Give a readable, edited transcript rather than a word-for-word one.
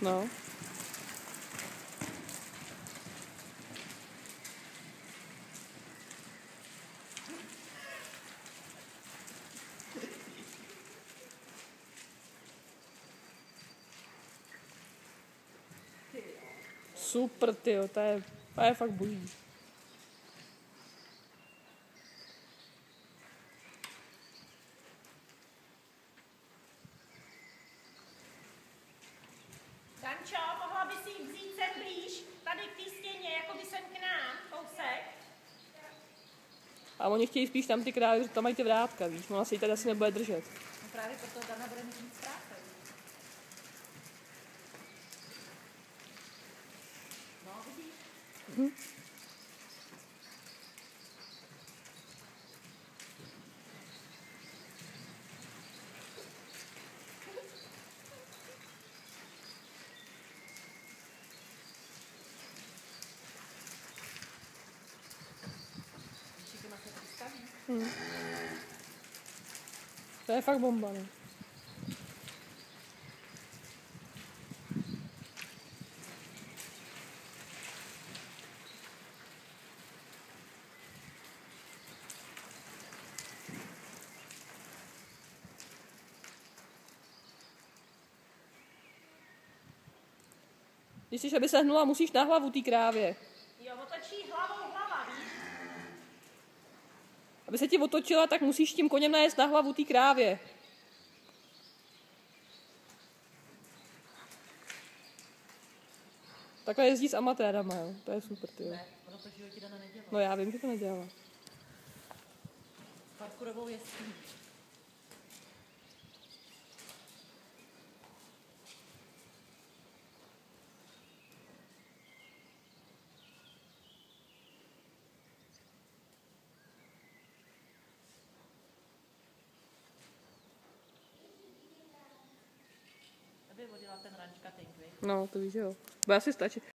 No. Super, tyjo, to je fakt boží. Dančo, mohla by si jít vzít sem blíž, tady k té stěně, jako by sem k nám, kousek. A oni chtějí spíš tam ty krávy, že tam mají ty vrátka, víš, ona si ji tady asi nebude držet. No právě proto Dana bude mít víc práce. No, vidíš? Víš, jak se představí? To je fakt bomba, no. Když chceš, aby se hnula, musíš na hlavu té krávě. Jo, otočí hlavou hlava, víš? Aby se ti otočila, tak musíš tím koněm najet na hlavu té krávě. Takhle jezdí s amatérama, jo. To je super, ty jo. Ne, ono to v životě Dana nedělá. No já vím, že to nedělá. Parkourovou jezdí. Aby vodila ten rančka, No, to víš, jo. Bude asi stačit.